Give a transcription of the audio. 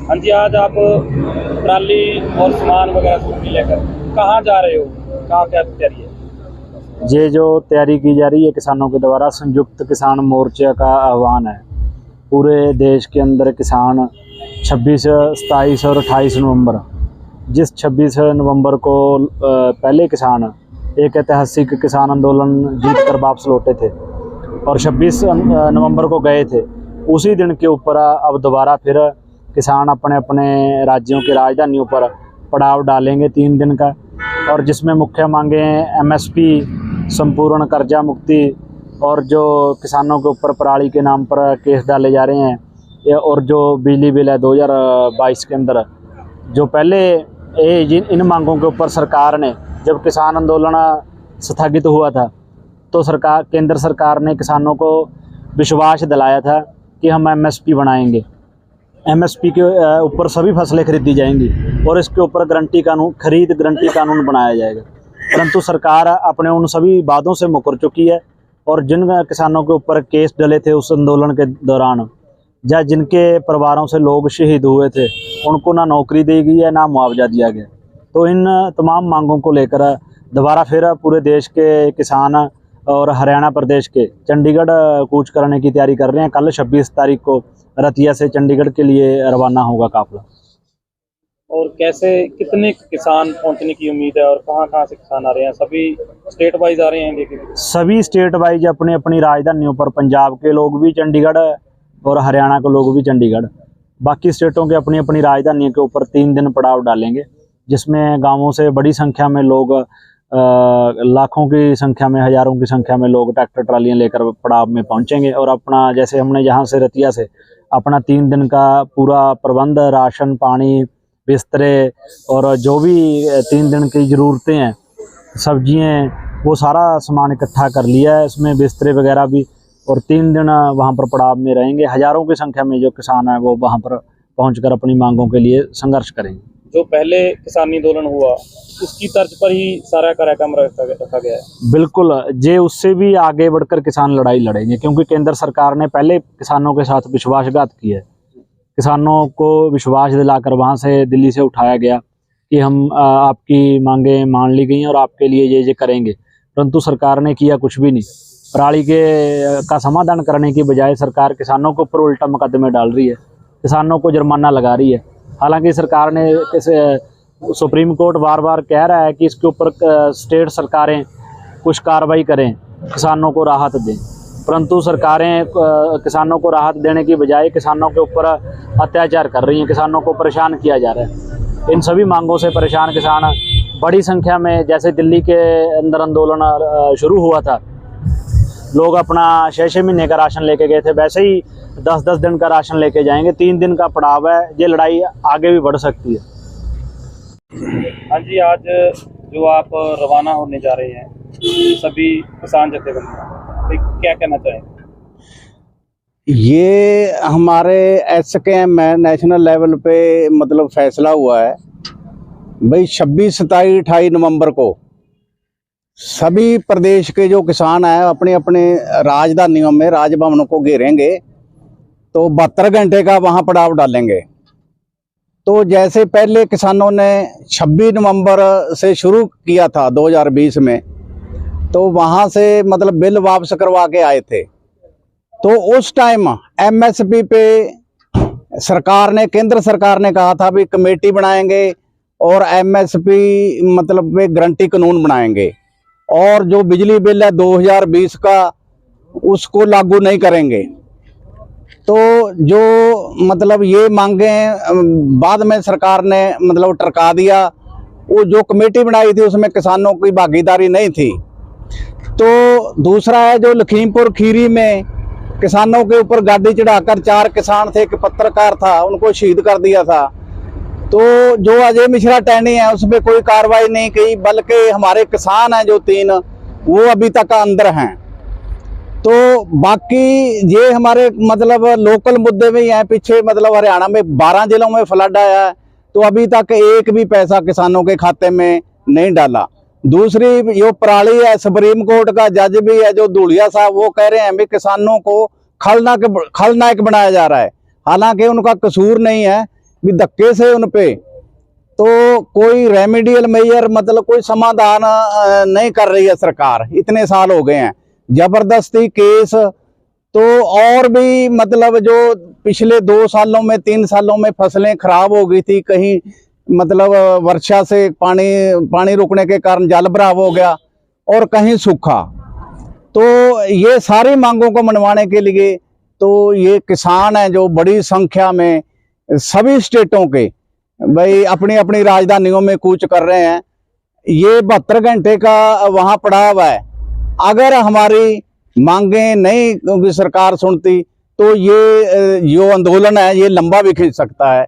हाँ जी, आज आप ट्राली और सामान वगैरह सब लेकर कहाँ जा रहे हो? कहाँ क्या तैयारी है? ये जो तैयारी की जा रही है किसानों के द्वारा, संयुक्त किसान मोर्चा का आह्वान है। पूरे देश के अंदर किसान 26, 27 और 28 नवंबर, जिस 26 नवंबर को पहले किसान एक ऐतिहासिक किसान आंदोलन जीत कर वापस लौटे थे और 26 नवंबर को गए थे, उसी दिन के ऊपर अब दोबारा फिर किसान अपने अपने राज्यों की राजधानियों पर पड़ाव डालेंगे 3 दिन का, और जिसमें मुख्य मांगे MSP, संपूर्ण कर्जा मुक्ति, और जो किसानों के ऊपर पराली के नाम पर केस डाले जा रहे हैं, और जो बिजली बिल है 2022 के अंदर, जो पहले इन मांगों के ऊपर सरकार ने, जब किसान आंदोलन स्थगित हुआ था तो केंद्र सरकार ने किसानों को विश्वास दिलाया था कि हम MSP बनाएंगे, MSP के ऊपर सभी फसलें खरीदी जाएंगी और इसके ऊपर गारंटी कानून बनाया जाएगा। परंतु सरकार अपने उन सभी वादों से मुकर चुकी है, और जिन किसानों के ऊपर केस डले थे उस आंदोलन के दौरान, या जिनके परिवारों से लोग शहीद हुए थे, उनको ना नौकरी दी गई है ना मुआवजा दिया गया। तो इन तमाम मांगों को लेकर दोबारा फिर पूरे देश के किसान और हरियाणा प्रदेश के चंडीगढ़ कूच करने की तैयारी कर रहे हैं। कल 26 तारीख को रतिया से चंडीगढ़ के लिए रवाना होगा काफिला। और कैसे कितने किसान पहुंचने की उम्मीद है और कहाँ कहाँ से किसान आ रहे हैं? सभी स्टेट वाइज आ रहे हैं? लेकिन सभी स्टेट वाइज अपनी अपनी राजधानियों पर, पंजाब के लोग भी चंडीगढ़ और हरियाणा के लोग भी चंडीगढ़, बाकी स्टेटों के अपनी अपनी राजधानियों के ऊपर 3 दिन पड़ाव डालेंगे, जिसमें गांवों से बड़ी संख्या में लोग, लाखों की संख्या में, हजारों की संख्या में लोग ट्रैक्टर ट्रालियां लेकर पड़ाव में पहुंचेंगे। और अपना, जैसे हमने यहाँ से रतिया से अपना 3 दिन का पूरा प्रबंध, राशन पानी, बिस्तरे और जो भी 3 दिन की ज़रूरतें हैं, सब्जियाँ, वो सारा सामान इकट्ठा कर लिया है, इसमें बिस्तरे वगैरह भी, और 3 दिन वहाँ पर पड़ाव में रहेंगे। हज़ारों की संख्या में जो किसान हैं वो वहाँ पर पहुँचकर अपनी मांगों के लिए संघर्ष करेंगे। जो पहले किसानी आंदोलन हुआ उसकी तर्ज पर ही सारा कार्यक्रम रखा गया है। बिल्कुल, जे उससे भी आगे बढ़कर किसान लड़ाई लड़ेंगे, क्योंकि केंद्र सरकार ने पहले किसानों के साथ विश्वासघात किया है। किसानों को विश्वास दिलाकर वहाँ से, दिल्ली से उठाया गया कि हम आपकी मांगें मान ली गई और आपके लिए ये करेंगे, परंतु सरकार ने किया कुछ भी नहीं। पराली का समाधान करने की बजाय सरकार किसानों के ऊपर उल्टा मुकदमे डाल रही है, किसानों को जुर्माना लगा रही है। हालांकि सरकार ने, सुप्रीम कोर्ट बार बार कह रहा है कि इसके ऊपर स्टेट सरकारें कुछ कार्रवाई करें, किसानों को राहत दें, परंतु सरकारें किसानों को राहत देने की बजाय किसानों के ऊपर अत्याचार कर रही हैं, किसानों को परेशान किया जा रहा है। इन सभी मांगों से परेशान किसान बड़ी संख्या में, जैसे दिल्ली के अंदर आंदोलन शुरू हुआ था, लोग अपना 6-6 महीने का राशन लेके गए थे, वैसे ही 10-10 दिन का राशन लेके जाएंगे। 3 दिन का पड़ाव है, ये लड़ाई आगे भी बढ़ सकती है। हाँ जी, आज जो आप रवाना होने जा रहे हैं सभी किसान जथेबंदी, तो क्या कहना चाहेंगे? ये हमारे SKM में नेशनल लेवल पे मतलब फैसला हुआ है भाई 26, 27, 28 नवंबर को सभी प्रदेश के जो किसान हैं अपने अपने राजधानियों में, राजभवनों को घेरेंगे, तो 72 घंटे का वहाँ पड़ाव डालेंगे। तो जैसे पहले किसानों ने 26 नवंबर से शुरू किया था 2020 में, तो वहाँ से मतलब बिल वापस करवा के आए थे, तो उस टाइम MSP पे सरकार ने, केंद्र सरकार ने कहा था भी कमेटी बनाएंगे और MSP मतलब वे गारंटी कानून बनाएंगे, और जो बिजली बिल है 2020 का उसको लागू नहीं करेंगे। तो जो मतलब ये मांगे बाद में सरकार ने मतलब टरका दिया। वो जो कमेटी बनाई थी उसमें किसानों की भागीदारी नहीं थी। तो दूसरा है जो लखीमपुर खीरी में किसानों के ऊपर गाड़ी चढ़ाकर 4 किसान थे, एक पत्रकार था, उनको शहीद कर दिया था। तो जो अजय मिश्रा टैनी है उस पर कोई कार्रवाई नहीं की, बल्कि हमारे किसान हैं जो 3 वो अभी तक अंदर हैं। तो बाकी ये हमारे मतलब लोकल मुद्दे में ही हैं। पीछे मतलब हरियाणा में 12 जिलों में फ्लड आया है, तो अभी तक एक भी पैसा किसानों के खाते में नहीं डाला। दूसरी जो पराली है, सुप्रीम कोर्ट का जज भी है जो धूलिया साहब, वो कह रहे हैं भी किसानों को खलनायक बनाया जा रहा है, हालांकि उनका कसूर नहीं है। भी धक्के से उन पे तो कोई रेमेडियल मेजर मतलब कोई समाधान नहीं कर रही है सरकार। इतने साल हो गए हैं, जबरदस्ती केस। तो और भी मतलब जो पिछले 2 सालों में 3 सालों में फसलें खराब हो गई थी, कहीं मतलब वर्षा से पानी रुकने के कारण जल भराव हो गया और कहीं सूखा। तो ये सारी मांगों को मनवाने के लिए तो ये किसान हैं जो बड़ी संख्या में सभी स्टेटों के भाई अपनी अपनी राजधानियों में कूच कर रहे हैं। ये 72 घंटे का वहाँ पड़ा हुआ है। अगर हमारी मांगे नहीं क्योंकि सरकार सुनती तो ये जो आंदोलन है ये लंबा भी खींच सकता है।